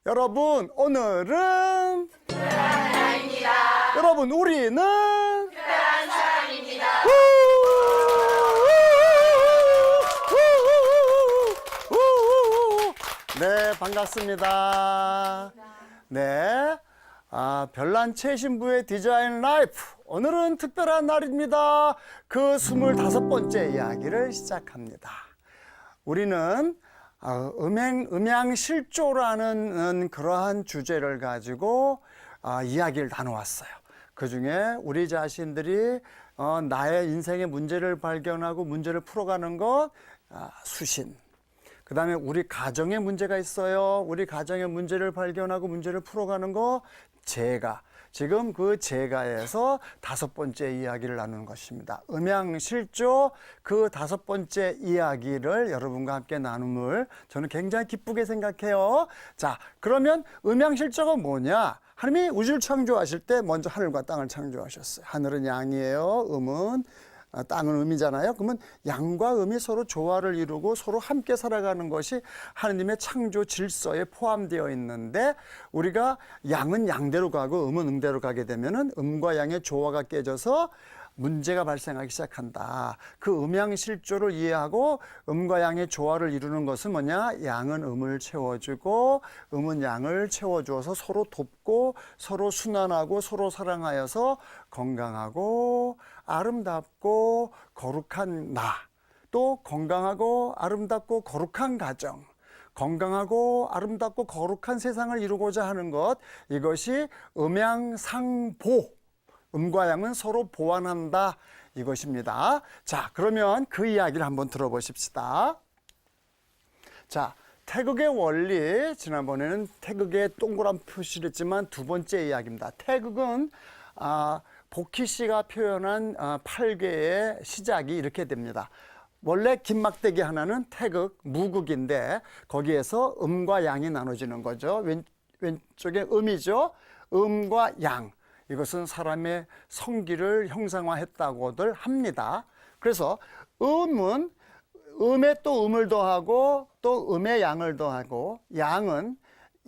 여러분, 오늘은 특별한 날입니다. 여러분, 우리는 특별한 사람입니다. 네, 반갑습니다. 네, 별난 최신부의 디자인 라이프. 오늘은 특별한 날입니다. 그 25번째 이야기를 시작합니다. 우리는 음양실조라는 그러한 주제를 가지고 이야기를 나눠왔어요. 그중에 우리 자신들이 나의 인생의 문제를 발견하고 문제를 풀어가는 것, 수신. 그 다음에 우리 가정에 문제가 있어요. 우리 가정의 문제를 발견하고 문제를 풀어가는 거, 재가. 지금 그 재가에서 5번째 이야기를 나누는 것입니다. 음양실조 그 5번째 이야기를 여러분과 함께 나눔을 저는 굉장히 기쁘게 생각해요. 자, 그러면 음양실조가 뭐냐? 하나님이 우주를 창조하실 때 먼저 하늘과 땅을 창조하셨어요. 하늘은 양이에요. 음은 땅은 음이잖아요. 그러면 양과 음이 서로 조화를 이루고 서로 함께 살아가는 것이 하느님의 창조 질서에 포함되어 있는데, 우리가 양은 양대로 가고 음은 음대로 가게 되면은 음과 양의 조화가 깨져서 문제가 발생하기 시작한다. 그 음양실조를 이해하고 음과 양의 조화를 이루는 것은 뭐냐? 양은 음을 채워주고 음은 양을 채워주어서 서로 돕고 서로 순환하고 서로 사랑하여서 건강하고 아름답고 거룩한 나, 또 건강하고 아름답고 거룩한 가정, 건강하고 아름답고 거룩한 세상을 이루고자 하는 것, 이것이 음양상보, 음과 양은 서로 보완한다, 이것입니다. 자, 그러면 그 이야기를 한번 들어보십시다. 자, 태극의 원리, 지난번에는 태극의 동그란 표시를 했지만 2번째 이야기입니다. 태극은 복희 씨가 표현한 8개의 시작이 이렇게 됩니다. 원래 긴 막대기 하나는 태극, 무극인데 거기에서 음과 양이 나눠지는 거죠. 왼쪽에 음이죠. 음과 양. 이것은 사람의 성기를 형상화했다고들 합니다. 그래서 음은 음에 또 음을 더하고 또 음에 양을 더하고, 양은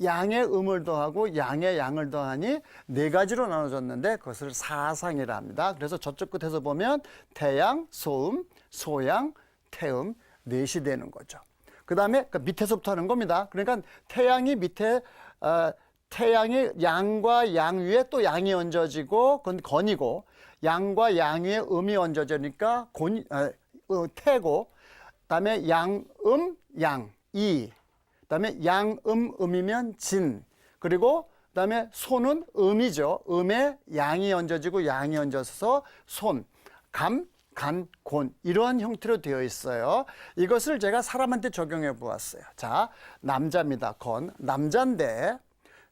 양의 음을 더하고 양의 양을 더하니 4가지로 나눠졌는데 그것을 사상이라 합니다. 그래서 저쪽 끝에서 보면 태양, 소음, 소양, 태음, 넷이 되는 거죠. 그 다음에 밑에서부터 하는 겁니다. 그러니까 태양이 밑에 태양이 양과 양 위에 또 양이 얹어지고 그건 건이고, 양과 양 위에 음이 얹어지니까 태고, 그다음에 양음 양 이, 그다음에 양음 음이면 진, 그리고 그다음에 손은 음이죠. 음에 양이 얹어지고 양이 얹어서 손, 감, 간, 곤, 이러한 형태로 되어 있어요. 이것을 제가 사람한테 적용해 보았어요. 자, 남자입니다. 건, 남자인데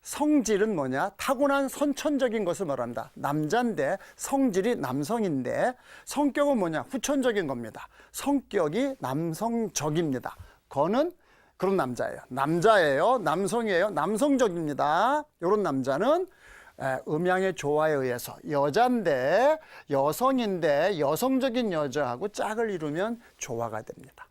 성질은 뭐냐? 타고난 선천적인 것을 말합니다. 남자인데 성질이 남성인데 성격은 뭐냐? 후천적인 겁니다. 성격이 남성적입니다. 거는 그런 남자예요. 남자예요. 남성이에요. 남성적입니다. 이런 남자는 음양의 조화에 의해서 여자인데 여성인데 여성적인 여자하고 짝을 이루면 조화가 됩니다.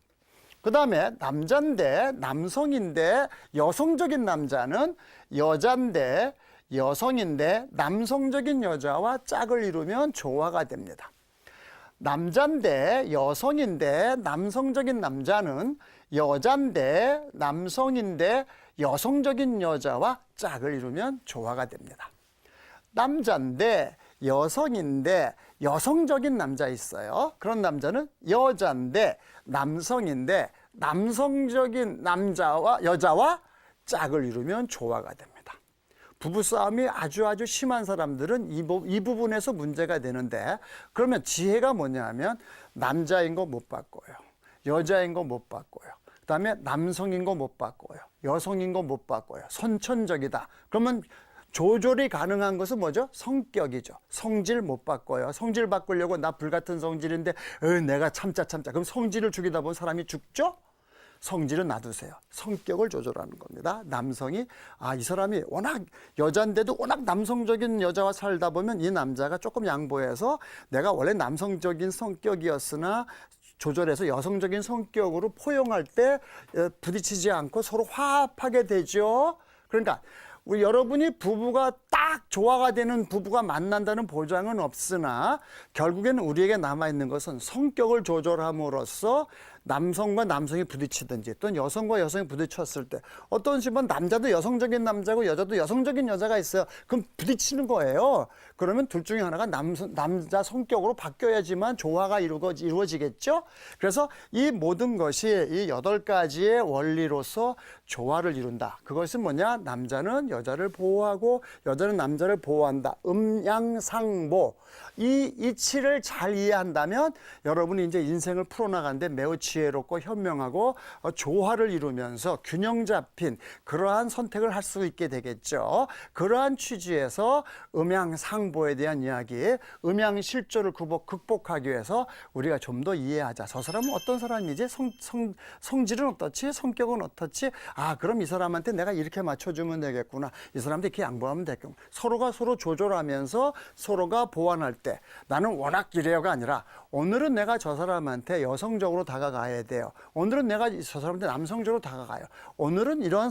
그 다음에 남자인데 남성인데 여성적인 남자는 여자인데 여성인데 남성적인 여자와 짝을 이루면 조화가 됩니다. 남자인데 여성인데 남성적인 남자는 여자인데 남성인데 여성적인 여자와 짝을 이루면 조화가 됩니다. 남자인데 여성인데 여성적인 남자 있어요. 그런 남자는 여자인데 남성인데 남성적인 남자와 여자와 짝을 이루면 조화가 됩니다. 부부싸움이 아주 심한 사람들은 이 부분에서 문제가 되는데, 그러면 지혜가 뭐냐 하면 남자인 거 못 바꿔요. 여자인 거 못 바꿔요. 그 다음에 남성인 거 못 바꿔요. 여성인 거 못 바꿔요. 선천적이다. 그러면 조절이 가능한 것은 뭐죠? 성격이죠. 성질 못 바꿔요. 성질 바꾸려고 나 불같은 성질인데 내가 참자. 그럼 성질을 죽이다 보면 사람이 죽죠? 성질은 놔두세요. 성격을 조절하는 겁니다. 남성이 이 사람이 워낙 여자인데도 워낙 남성적인 여자와 살다 보면 이 남자가 조금 양보해서 내가 원래 남성적인 성격이었으나 조절해서 여성적인 성격으로 포용할 때 부딪히지 않고 서로 화합하게 되죠. 그러니까 우리 여러분이 부부가 딱 조화가 되는 부부가 만난다는 보장은 없으나 결국에는 우리에게 남아있는 것은 성격을 조절함으로써 남성과 남성이 부딪히든지 또는 여성과 여성이 부딪혔을 때 어떤 집은 남자도 여성적인 남자고 여자도 여성적인 여자가 있어요. 그럼 부딪히는 거예요. 그러면 둘 중에 하나가 남자 성격으로 바뀌어야지만 조화가 이루어지겠죠. 그래서 이 모든 것이 이 8가지의 원리로서 조화를 이룬다. 그것은 뭐냐? 남자는 여자를 보호하고 여자는 남자를 보호한다. 음양상보. 이 이치를 잘 이해한다면 여러분이 이제 인생을 풀어나가는데 매우 지혜롭고 현명하고 조화를 이루면서 균형 잡힌 그러한 선택을 할 수 있게 되겠죠. 그러한 취지에서 음양상보에 대한 이야기, 음양실조를 극복하기 위해서 우리가 좀 더 이해하자. 저 사람은 어떤 사람이지? 성질은 어떻지? 성격은 어떻지? 그럼 이 사람한테 내가 이렇게 맞춰주면 되겠구나. 이 사람한테 이렇게 양보하면 되겠구나. 서로가 서로 조절하면서 서로가 보완할 때 나는 워낙 이래요가 아니라 오늘은 내가 저 사람한테 여성적으로 다가가야 돼요. 오늘은 내가 저 사람한테 남성적으로 다가가요. 오늘은 이런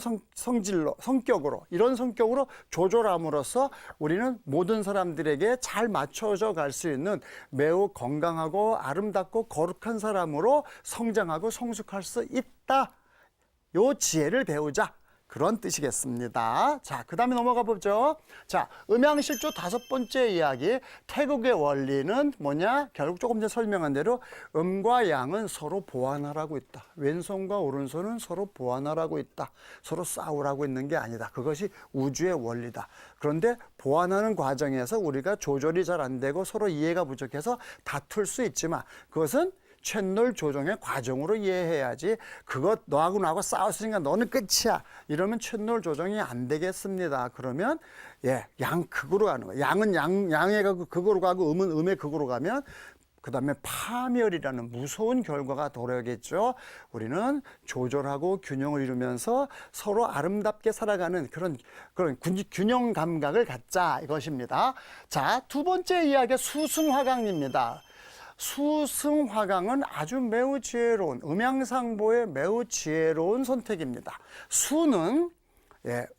성격으로 이런 성격으로 조절함으로써 우리는 모든 사람들에게 잘 맞춰져 갈 수 있는 매우 건강하고 아름답고 거룩한 사람으로 성장하고 성숙할 수 있다. 요 지혜를 배우자. 그런 뜻이겠습니다. 자, 그 다음에 넘어가 보죠. 자, 음양실조 5번째 이야기. 태국의 원리는 뭐냐? 결국 조금 전에 설명한 대로 음과 양은 서로 보완하라고 있다. 왼손과 오른손은 서로 보완하라고 있다. 서로 싸우라고 있는 게 아니다. 그것이 우주의 원리다. 그런데 보완하는 과정에서 우리가 조절이 잘 안 되고 서로 이해가 부족해서 다툴 수 있지만 그것은 채널 조정의 과정으로 이해해야지 그것 너하고 나하고 싸웠으니까 너는 끝이야 이러면 채널 조정이 안 되겠습니다. 그러면 양극으로 가는 거예요. 양은 양의 극으로 가고 음은 음의 극으로 가면 그 다음에 파멸이라는 무서운 결과가 도래하겠죠. 우리는 조절하고 균형을 이루면서 서로 아름답게 살아가는 그런 균형 감각을 갖자 이것입니다. 자, 2번째 이야기가 수승화강입니다. 수승화강은 아주 매우 지혜로운 음양상보의 매우 지혜로운 선택입니다. 수는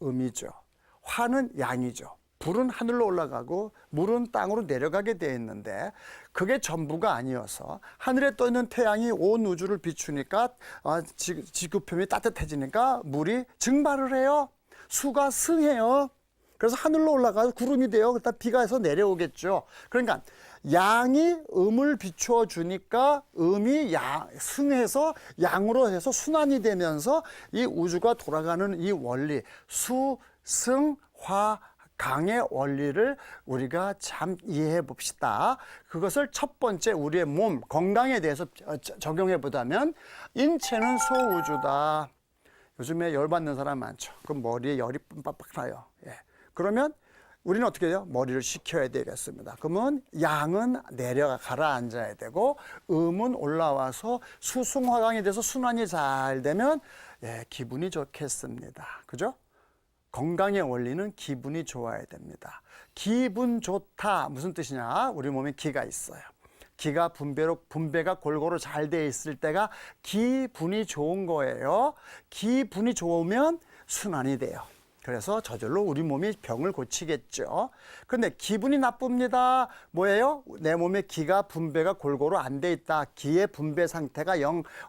음이죠. 화는 양이죠. 불은 하늘로 올라가고 물은 땅으로 내려가게 되어 있는데 그게 전부가 아니어서 하늘에 떠 있는 태양이 온 우주를 비추니까 지구표면이 따뜻해지니까 물이 증발을 해요. 수가 승해요. 그래서 하늘로 올라가서 구름이 돼요. 그러다 비가 해서 내려오겠죠. 그러니까 양이 음을 비추어 주니까 음이 승해서 양으로 해서 순환이 되면서 이 우주가 돌아가는 이 원리 수승화 강의 원리를 우리가 참 이해해 봅시다. 그것을 첫 번째 우리의 몸 건강에 대해서 적용해 보자면 인체는 소우주다. 요즘에 열받는 사람 많죠. 그럼 머리에 열이 빡빡 나요. 예. 그러면 우리는 어떻게 해요? 머리를 식혀야 되겠습니다. 그러면 양은 내려가 가라앉아야 되고 음은 올라와서 수승화강이 돼서 순환이 잘 되면 예, 기분이 좋겠습니다. 그죠? 건강의 원리는 기분이 좋아야 됩니다. 기분 좋다 무슨 뜻이냐? 우리 몸에 기가 있어요. 기가 분배가 골고루 잘 돼 있을 때가 기분이 좋은 거예요. 기분이 좋으면 순환이 돼요. 그래서 저절로 우리 몸이 병을 고치겠죠. 그런데 기분이 나쁩니다. 뭐예요? 내 몸에 기가 분배가 골고루 안 돼 있다. 기의 분배 상태가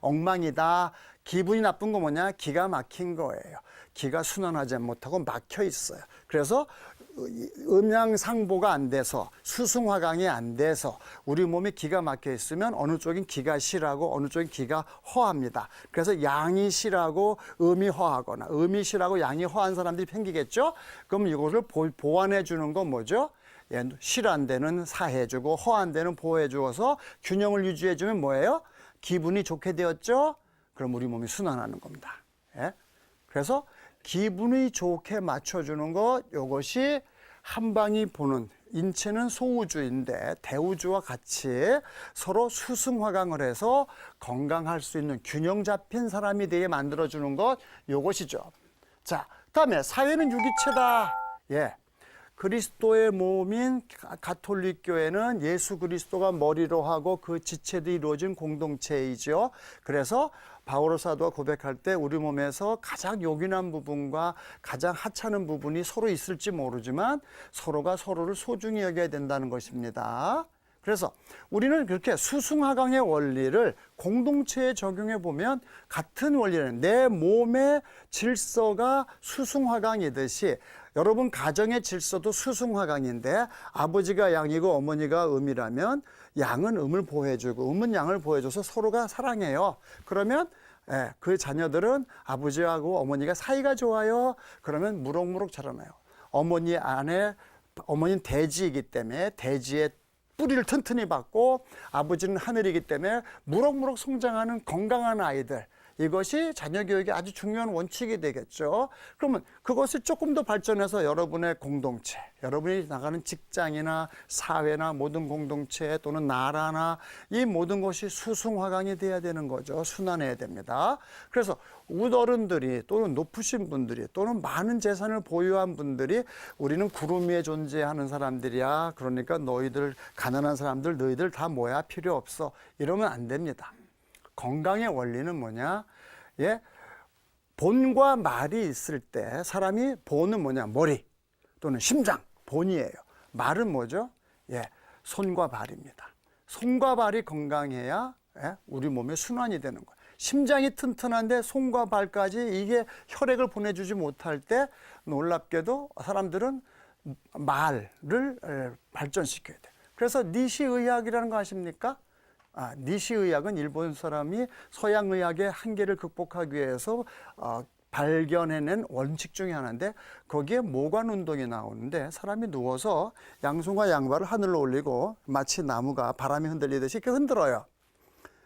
엉망이다. 기분이 나쁜 거 뭐냐? 기가 막힌 거예요. 기가 순환하지 못하고 막혀 있어요. 그래서 음양상보가 안 돼서 수승화강이 안 돼서 우리 몸에 기가 막혀 있으면 어느 쪽인 기가 실하고 어느 쪽인 기가 허합니다. 그래서 양이 실하고 음이 허하거나 음이 실하고 양이 허한 사람들이 생기겠죠. 그럼 이거를 보완해 주는 건 뭐죠? 실 안 되는 사해주고 허한 데는 보호해주어서 균형을 유지해주면 뭐예요? 기분이 좋게 되었죠. 그럼 우리 몸이 순환하는 겁니다. 예? 그래서 기분이 좋게 맞춰주는 것, 이것이 한방이 보는, 인체는 소우주인데 대우주와 같이 서로 수승화강을 해서 건강할 수 있는 균형 잡힌 사람이 되게 만들어주는 것, 이것이죠. 자, 그다음에 사회는 유기체다. 예. 그리스도의 몸인 가톨릭 교회는 예수 그리스도가 머리로 하고 그 지체들이 이루어진 공동체이죠. 그래서 바오로 사도가 고백할 때 우리 몸에서 가장 요긴한 부분과 가장 하찮은 부분이 서로 있을지 모르지만 서로가 서로를 소중히 여겨야 된다는 것입니다. 그래서 우리는 그렇게 수승화강의 원리를 공동체에 적용해 보면 같은 원리는 내 몸의 질서가 수승화강이듯이 여러분 가정의 질서도 수승화강인데 아버지가 양이고 어머니가 음이라면 양은 음을 보호해주고 음은 양을 보호해줘서 서로가 사랑해요. 그러면 그 자녀들은 아버지하고 어머니가 사이가 좋아요. 그러면 무럭무럭 자라나요. 어머니는 대지이기 때문에 대지의 뿌리를 튼튼히 받고 아버지는 하늘이기 때문에 무럭무럭 성장하는 건강한 아이들, 이것이 자녀 교육의 아주 중요한 원칙이 되겠죠. 그러면 그것을 조금 더 발전해서 여러분의 공동체, 여러분이 나가는 직장이나 사회나 모든 공동체 또는 나라나 이 모든 것이 수승화강이 돼야 되는 거죠. 순환해야 됩니다. 그래서 웃어른들이 또는 높으신 분들이 또는 많은 재산을 보유한 분들이 우리는 구름 위에 존재하는 사람들이야. 그러니까 너희들 가난한 사람들 너희들 다 뭐야 필요 없어. 이러면 안 됩니다. 건강의 원리는 뭐냐? 예, 본과 말이 있을 때 사람이 본은 뭐냐? 머리 또는 심장, 본이에요. 말은 뭐죠? 예, 손과 발입니다. 손과 발이 건강해야 우리 몸에 순환이 되는 거예요. 심장이 튼튼한데 손과 발까지 이게 혈액을 보내주지 못할 때 놀랍게도 사람들은 말을 발전시켜야 돼요. 그래서 니시의학이라는 거 아십니까? 니시의학은 일본 사람이 서양의학의 한계를 극복하기 위해서 발견해낸 원칙 중에 하나인데 거기에 모관 운동이 나오는데 사람이 누워서 양손과 양발을 하늘로 올리고 마치 나무가 바람이 흔들리듯이 이렇게 흔들어요.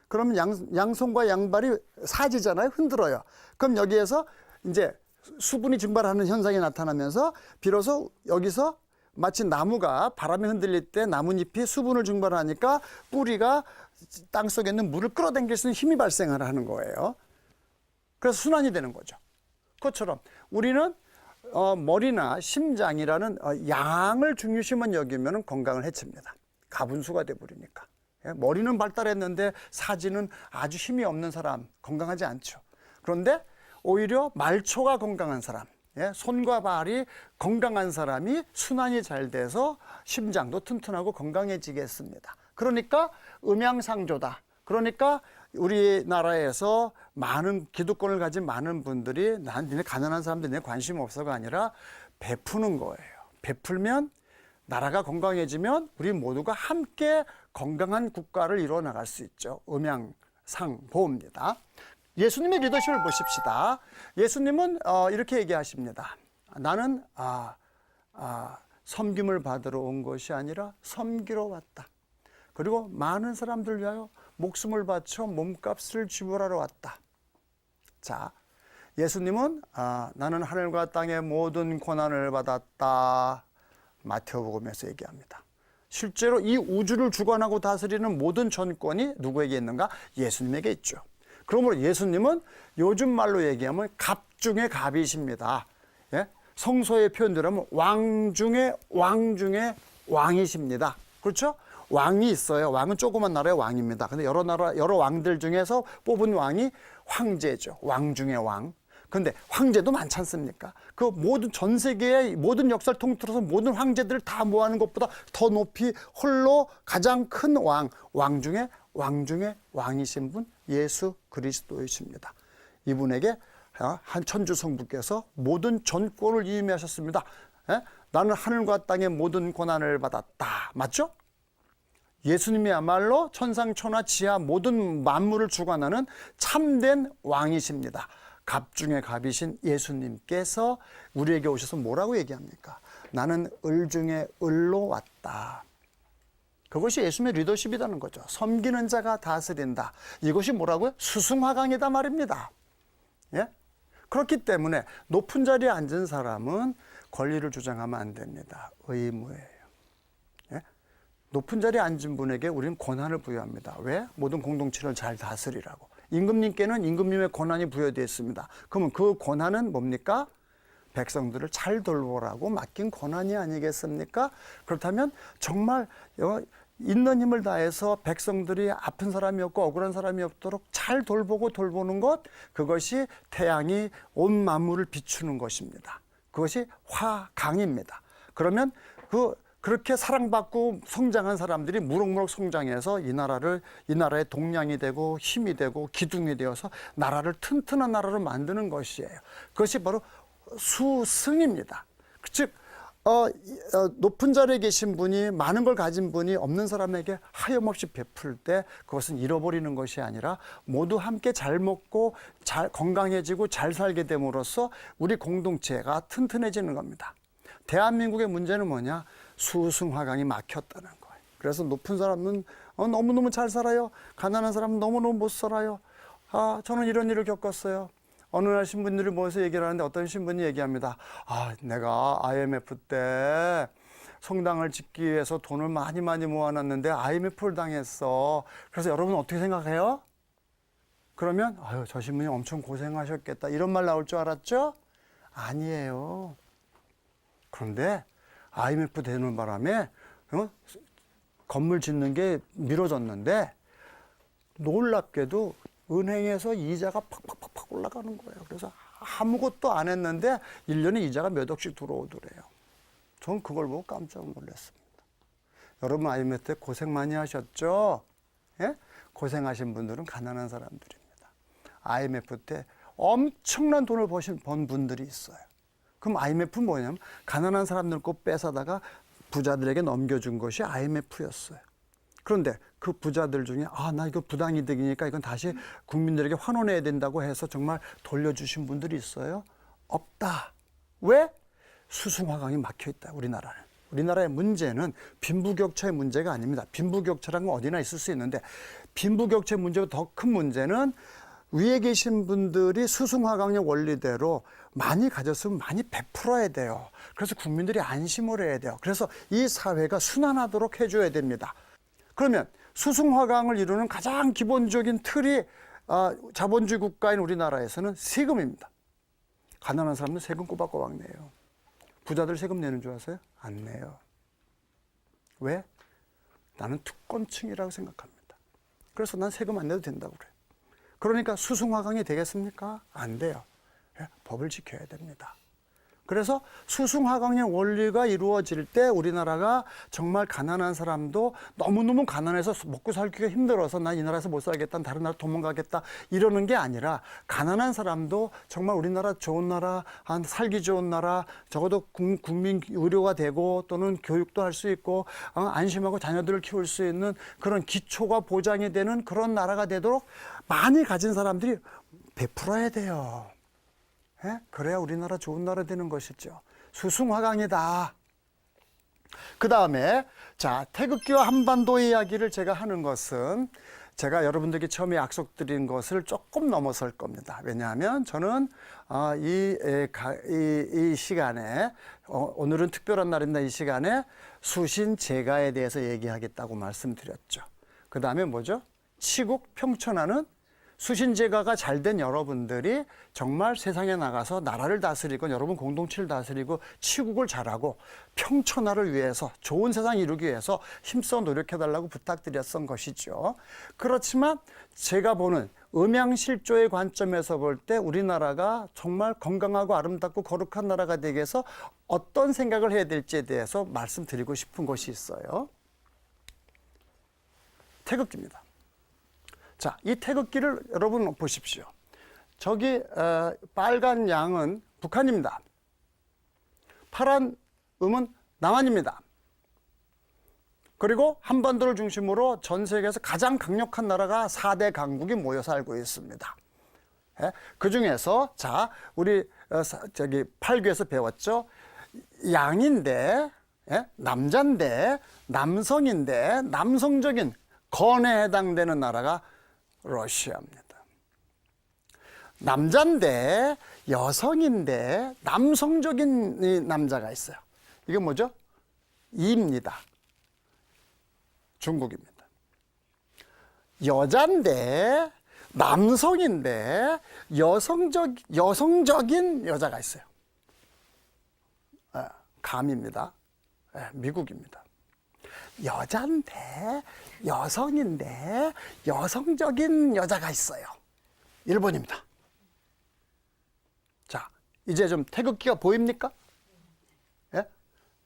그러면 양손과 양발이 사지잖아요. 흔들어요. 그럼 여기에서 이제 수분이 증발하는 현상이 나타나면서 비로소 여기서 마치 나무가 바람에 흔들릴 때 나뭇잎이 수분을 증발하니까 뿌리가 땅속에 있는 물을 끌어당길 수 있는 힘이 발생을 하는 거예요. 그래서 순환이 되는 거죠. 그것처럼 우리는 머리나 심장이라는 양을 중요시만 여기면 건강을 해칩니다. 가분수가 돼버리니까. 머리는 발달했는데 사지는 아주 힘이 없는 사람 건강하지 않죠. 그런데 오히려 말초가 건강한 사람, 손과 발이 건강한 사람이 순환이 잘 돼서 심장도 튼튼하고 건강해지겠습니다. 그러니까 음양상조다. 그러니까 우리나라에서 많은 기득권을 가진 많은 분들이 니네 가난한 사람들 내 관심 없어가 아니라 베푸는 거예요. 베풀면 나라가 건강해지면 우리 모두가 함께 건강한 국가를 이루어 나갈 수 있죠. 음양상보입니다. 예수님의 리더십을 보십시다. 예수님은 이렇게 얘기하십니다. 나는 섬김을 받으러 온 것이 아니라 섬기러 왔다. 그리고 많은 사람들 위하여 목숨을 바쳐 몸값을 지불하러 왔다. 자, 예수님은 나는 하늘과 땅의 모든 고난을 받았다. 마태복음에서 얘기합니다. 실제로 이 우주를 주관하고 다스리는 모든 전권이 누구에게 있는가? 예수님에게 있죠. 그러므로 예수님은 요즘 말로 얘기하면 갑 중의 갑이십니다. 예? 성서의 표현대로 하면 왕 중의 왕이십니다. 그렇죠? 왕이 있어요. 왕은 조그만 나라의 왕입니다. 근데 여러 왕들 중에서 뽑은 왕이 황제죠. 왕 중의 왕. 근데 황제도 많지 않습니까? 그 모든 전 세계의 모든 역사를 통틀어서 모든 황제들을 다 모아는 것보다 더 높이 홀로 가장 큰 왕 중에 왕이신 분 예수 그리스도이십니다. 이분에게 한 천주 성부께서 모든 전권을 위임하셨습니다. 나는 하늘과 땅의 모든 고난을 받았다. 맞죠? 예수님이야말로 천상천하 지하 모든 만물을 주관하는 참된 왕이십니다. 갑 중에 갑이신 예수님께서 우리에게 오셔서 뭐라고 얘기합니까? 나는 을 중에 을로 왔다. 그것이 예수님의 리더십이라는 거죠. 섬기는 자가 다스린다. 이것이 뭐라고요? 수승화강이다 말입니다. 예? 그렇기 때문에 높은 자리에 앉은 사람은 권리를 주장하면 안 됩니다. 의무예요. 예? 높은 자리에 앉은 분에게 우리는 권한을 부여합니다. 왜? 모든 공동체를 잘 다스리라고. 임금님께는 임금님의 권한이 부여되어 있습니다. 그러면 그 권한은 뭡니까? 백성들을 잘 돌보라고 맡긴 권한이 아니겠습니까? 그렇다면 정말 있는 힘을 다해서 백성들이 아픈 사람이 없고 억울한 사람이 없도록 잘 돌보는 것, 그것이 태양이 온 만물을 비추는 것입니다. 그것이 화강입니다. 그러면 그렇게 사랑받고 성장한 사람들이 무럭무럭 성장해서 이 나라의 동량이 되고 힘이 되고 기둥이 되어서 나라를 튼튼한 나라로 만드는 것이에요. 그것이 바로 수승입니다. 즉 높은 자리에 계신 분이 많은 걸 가진 분이 없는 사람에게 하염없이 베풀 때 그것은 잃어버리는 것이 아니라 모두 함께 잘 먹고 잘 건강해지고 잘 살게 됨으로써 우리 공동체가 튼튼해지는 겁니다. 대한민국의 문제는 뭐냐? 수승화강이 막혔다는 거예요. 그래서 높은 사람은 너무너무 잘 살아요. 가난한 사람은 너무너무 못 살아요. 저는 이런 일을 겪었어요. 어느 날 신부님들이 모여서 얘기를 하는데 어떤 신부님이 얘기합니다. 내가 IMF 때 성당을 짓기 위해서 돈을 많이 모아놨는데 IMF를 당했어. 그래서 여러분 어떻게 생각해요? 그러면 저 신부님 엄청 고생하셨겠다. 이런 말 나올 줄 알았죠? 아니에요. 그런데 IMF 되는 바람에 건물 짓는 게 미뤄졌는데 놀랍게도 은행에서 이자가 팍팍팍 올라가는 거예요. 그래서 아무것도 안 했는데 1년에 이자가 몇 억씩 들어오더래요. 전 그걸 보고 깜짝 놀랐습니다. 여러분 IMF 때 고생 많이 하셨죠? 예? 고생하신 분들은 가난한 사람들입니다. IMF 때 엄청난 돈을 번 분들이 있어요. 그럼 IMF는 뭐냐면 가난한 사람들 거 뺏어다가 부자들에게 넘겨준 것이 IMF였어요. 그런데 그 부자들 중에 나 이거 부당이득이니까 이건 다시 국민들에게 환원해야 된다고 해서 정말 돌려주신 분들이 있어요? 없다. 왜? 수승화강이 막혀있다. 우리나라의 문제는 빈부격차의 문제가 아닙니다. 빈부격차라는 건 어디나 있을 수 있는데 빈부격차의 문제보다 더 큰 문제는 위에 계신 분들이 수승화강의 원리대로 많이 가졌으면 많이 베풀어야 돼요. 그래서 국민들이 안심을 해야 돼요. 그래서 이 사회가 순환하도록 해줘야 됩니다. 그러면 수승화강을 이루는 가장 기본적인 틀이 자본주의 국가인 우리나라에서는 세금입니다. 가난한 사람은 세금 꼬박꼬박 내요. 부자들 세금 내는 줄 아세요? 안 내요. 왜? 나는 특권층이라고 생각합니다. 그래서 난 세금 안 내도 된다고 그래요. 그러니까 수승화강이 되겠습니까? 안 돼요. 법을 지켜야 됩니다. 그래서 수승화강의 원리가 이루어질 때 우리나라가 정말 가난한 사람도 너무너무 가난해서 먹고 살기가 힘들어서 난 이 나라에서 못 살겠다, 다른 나라 도망가겠다 이러는 게 아니라 가난한 사람도 정말 우리나라 좋은 나라, 살기 좋은 나라, 적어도 국민 의료가 되고 또는 교육도 할 수 있고 안심하고 자녀들을 키울 수 있는 그런 기초가 보장이 되는 그런 나라가 되도록 많이 가진 사람들이 베풀어야 돼요. 그래야 우리나라 좋은 나라 되는 것이죠. 수승화강이다. 그 다음에 태극기와 한반도 이야기를 제가 하는 것은 제가 여러분들께 처음에 약속드린 것을 조금 넘어설 겁니다. 왜냐하면 저는 이 시간에 오늘은 특별한 날입니다. 이 시간에 수신 제가에 대해서 얘기하겠다고 말씀드렸죠. 그 다음에 뭐죠? 치국 평천하는 수신제가가 잘된 여러분들이 정말 세상에 나가서 나라를 다스리고 여러분 공동체를 다스리고 치국을 잘하고 평천하를 위해서 좋은 세상 이루기 위해서 힘써 노력해달라고 부탁드렸던 것이죠. 그렇지만 제가 보는 음양실조의 관점에서 볼 때 우리나라가 정말 건강하고 아름답고 거룩한 나라가 되기 위해서 어떤 생각을 해야 될지에 대해서 말씀드리고 싶은 것이 있어요. 태극기입니다. 자, 이 태극기를 여러분 보십시오. 저기 빨간 양은 북한입니다. 파란 음은 남한입니다. 그리고 한반도를 중심으로 전 세계에서 가장 강력한 나라가 4대 강국이 모여 살고 있습니다. 예? 그 중에서 자, 우리 저기 8교에서 배웠죠. 양인데, 예? 남자인데, 남성인데, 남성적인 건에 해당되는 나라가 러시아입니다. 남자인데 여성인데 남성적인 남자가 있어요. 이게 뭐죠? 이입니다. 중국입니다. 여자인데 남성인데 여성적인 여자가 있어요. 감입니다. 미국입니다. 여자인데 여성인데 여성적인 여자가 있어요. 일본입니다. 자, 이제 좀 태극기가 보입니까? 예?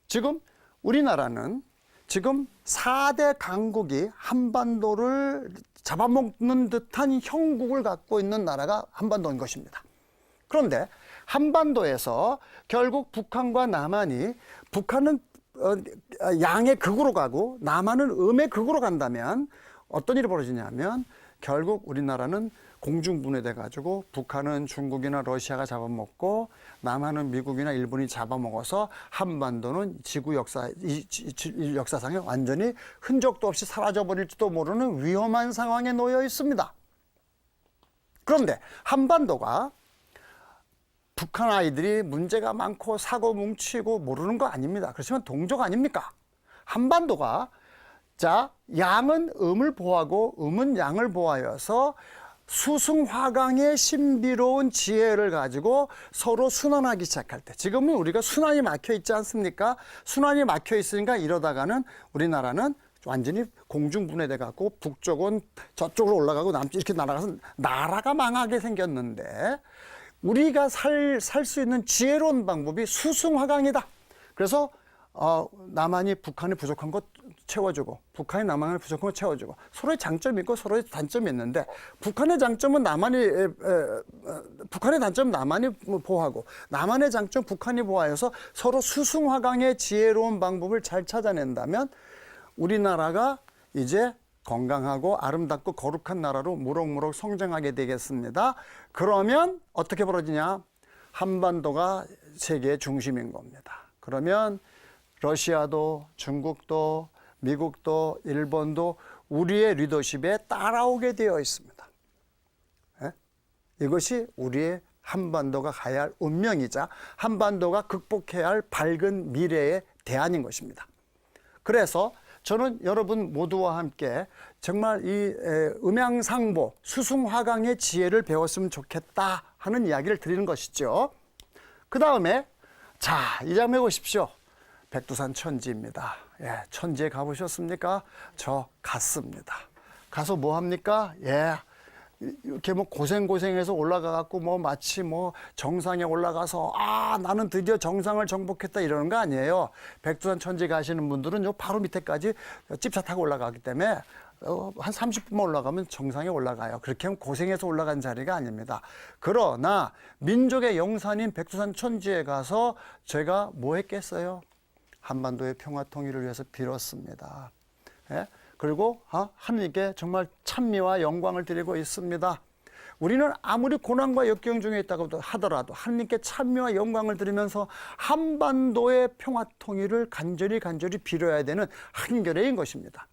지금 우리나라는 지금 4대 강국이 한반도를 잡아먹는 듯한 형국을 갖고 있는 나라가 한반도인 것입니다. 그런데 한반도에서 결국 북한과 남한이 북한은 양의 극으로 가고 남한은 음의 극으로 간다면 어떤 일이 벌어지냐면 결국 우리나라는 공중분해돼 가지고 북한은 중국이나 러시아가 잡아먹고 남한은 미국이나 일본이 잡아먹어서 한반도는 지구 역사상에 완전히 흔적도 없이 사라져버릴지도 모르는 위험한 상황에 놓여 있습니다. 그런데 한반도가 북한 아이들이 문제가 많고 사고 뭉치고 모르는 거 아닙니다. 그렇지만 동족 아닙니까? 한반도가 자, 양은 음을 보호하고 음은 양을 보호하여서 수승화강의 신비로운 지혜를 가지고 서로 순환하기 시작할 때, 지금은 우리가 순환이 막혀 있지 않습니까? 순환이 막혀 있으니까 이러다가는 우리나라는 완전히 공중분해돼 갖고 북쪽은 저쪽으로 올라가고 남쪽 이렇게 날아가서 나라가 망하게 생겼는데 우리가 살 수 있는 지혜로운 방법이 수승화강이다. 그래서 남한이 북한이 부족한 것 채워주고 북한이 남한이 부족한 것 채워주고 서로의 장점이 있고 서로의 단점이 있는데 북한의 장점은 북한의 단점은 남한이 보호하고 남한의 장점 북한이 보호하여서 서로 수승화강의 지혜로운 방법을 잘 찾아낸다면 우리나라가 이제 건강하고 아름답고 거룩한 나라로 무럭무럭 성장하게 되겠습니다. 그러면 어떻게 벌어지냐? 한반도가 세계의 중심인 겁니다. 그러면 러시아도 중국도 미국도 일본도 우리의 리더십에 따라오게 되어 있습니다. 예? 이것이 우리의 한반도가 가야 할 운명이자 한반도가 극복해야 할 밝은 미래의 대안인 것입니다. 그래서 저는 여러분 모두와 함께 정말 이 음양상보 수승화강의 지혜를 배웠으면 좋겠다 하는 이야기를 드리는 것이죠. 그 다음에 자, 이 장면 보십시오. 백두산 천지입니다. 예, 천지에 가보셨습니까? 저 갔습니다. 가서 뭐 합니까? 예, 이렇게 뭐 고생해서 올라가갖고 뭐 마치 뭐 정상에 올라가서 나는 드디어 정상을 정복했다 이러는 거 아니에요. 백두산 천지 가시는 분들은 요 바로 밑에까지 집차 타고 올라가기 때문에 한 30분만 올라가면 정상에 올라가요. 그렇게 하면 고생해서 올라간 자리가 아닙니다. 그러나 민족의 영산인 백두산 천지에 가서 제가 뭐 했겠어요? 한반도의 평화 통일을 위해서 빌었습니다. 예? 그리고 하느님께 정말 찬미와 영광을 드리고 있습니다. 우리는 아무리 고난과 역경 중에 있다고 하더라도 하느님께 찬미와 영광을 드리면서 한반도의 평화 통일을 간절히 빌어야 되는 한겨레인 것입니다.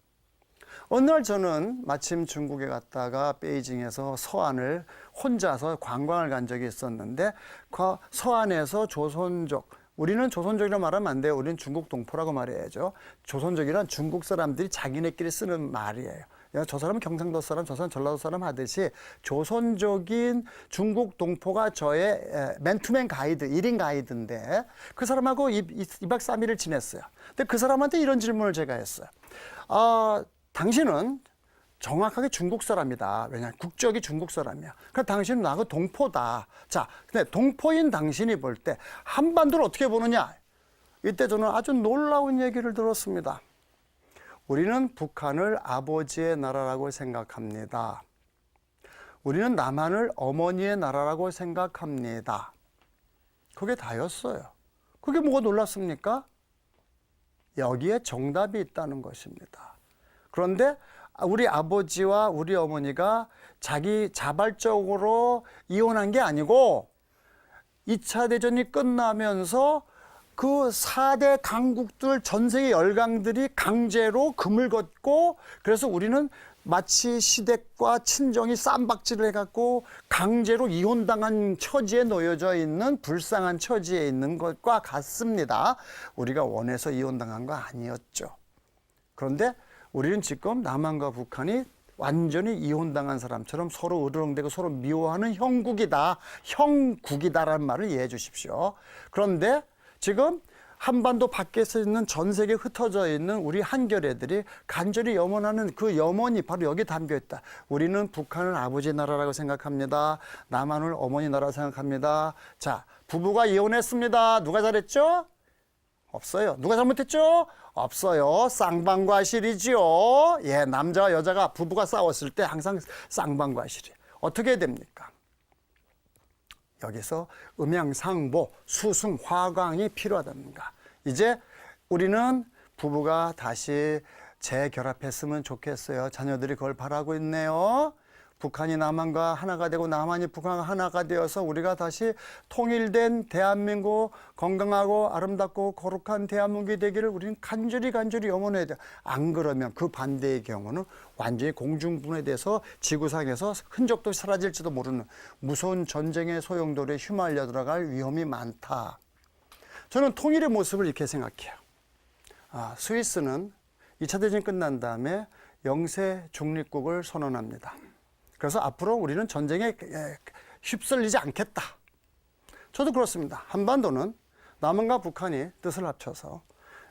어느 날 저는 마침 중국에 갔다가 베이징에서 서안을 혼자서 관광을 간 적이 있었는데 그 서안에서 조선족, 우리는 조선족이라고 말하면 안 돼요. 우리는 중국 동포라고 말해야죠. 조선족이란 중국 사람들이 자기네끼리 쓰는 말이에요. 저 사람은 경상도 사람, 저 사람은 전라도 사람 하듯이 조선족인 중국 동포가 저의 맨투맨 가이드, 1인 가이드인데 그 사람하고 2박 3일을 지냈어요. 근데 그 사람한테 이런 질문을 제가 했어요. 당신은 정확하게 중국 사람이다. 왜냐하면 국적이 중국 사람이야. 그러니까 당신은 나하고 동포다. 자, 근데 동포인 당신이 볼 때 한반도를 어떻게 보느냐? 이때 저는 아주 놀라운 얘기를 들었습니다. 우리는 북한을 아버지의 나라라고 생각합니다. 우리는 남한을 어머니의 나라라고 생각합니다. 그게 다였어요. 그게 뭐가 놀랐습니까? 여기에 정답이 있다는 것입니다. 그런데 우리 아버지와 우리 어머니가 자기 자발적으로 이혼한 게 아니고 2차 대전이 끝나면서 그 4대 강국들 전 세계 열강들이 강제로 금을 걷고 그래서 우리는 마치 시댁과 친정이 쌈박질을 해갖고 강제로 이혼당한 처지에 놓여져 있는 불쌍한 처지에 있는 것과 같습니다. 우리가 원해서 이혼당한 거 아니었죠. 그런데 우리는 지금 남한과 북한이 완전히 이혼당한 사람처럼 서로 으르렁대고 서로 미워하는 형국이다. 형국이다라는 말을 이해해 주십시오. 그런데 지금 한반도 밖에서 있는 전 세계에 흩어져 있는 우리 한겨레들이 간절히 염원하는 그 염원이 바로 여기 담겨 있다. 우리는 북한을 아버지 나라라고 생각합니다. 남한을 어머니 나라라고 생각합니다. 자, 부부가 이혼했습니다. 누가 잘했죠? 없어요. 누가 잘못했죠? 없어요. 쌍방과실이지요. 예, 남자와 여자가 부부가 싸웠을 때 항상 쌍방과실이에요. 어떻게 됩니까? 여기서 음양상보, 수승화강이 필요하답니다. 이제 우리는 부부가 다시 재결합했으면 좋겠어요. 자녀들이 그걸 바라고 있네요. 북한이 남한과 하나가 되고 남한이 북한과 하나가 되어서 우리가 다시 통일된 대한민국, 건강하고 아름답고 거룩한 대한민국이 되기를 우리는 간절히 염원해야 돼요. 안 그러면 그 반대의 경우는 완전히 공중분해돼서 지구상에서 흔적도 사라질지도 모르는 무서운 전쟁의 소용돌이에 휘말려 들어갈 위험이 많다. 저는 통일의 모습을 이렇게 생각해요. 스위스는 2차 대전이 끝난 다음에 영세 중립국을 선언합니다. 그래서 앞으로 우리는 전쟁에 휩쓸리지 않겠다. 저도 그렇습니다. 한반도는 남한과 북한이 뜻을 합쳐서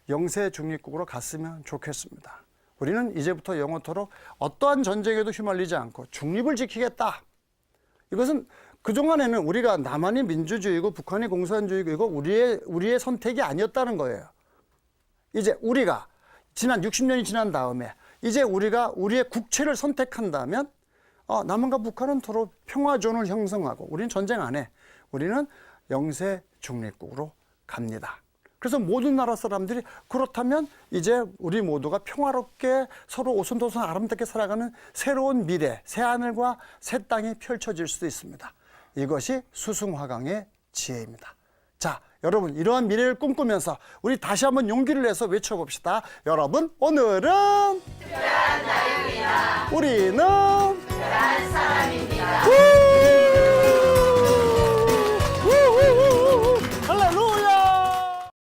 영세 중립국으로 갔으면 좋겠습니다. 우리는 이제부터 영원토록 어떠한 전쟁에도 휘말리지 않고 중립을 지키겠다. 이것은 그동안에는 우리가 남한이 민주주의고 북한이 공산주의고 이거 우리의 선택이 아니었다는 거예요. 이제 우리가 지난 60년이 지난 다음에 이제 우리가 우리의 국채를 선택한다면 남한과 북한은 서로 평화존을 형성하고 우리는 전쟁 안 해. 우리는 영세 중립국으로 갑니다. 그래서 모든 나라 사람들이 그렇다면 이제 우리 모두가 평화롭게 서로 오손도손 아름답게 살아가는 새로운 미래, 새하늘과 새 땅이 펼쳐질 수도 있습니다. 이것이 수승화강의 지혜입니다. 자, 여러분 이러한 미래를 꿈꾸면서 우리 다시 한번 용기를 내서 외쳐봅시다. 여러분 오늘은 특별한 날입니다. 우리는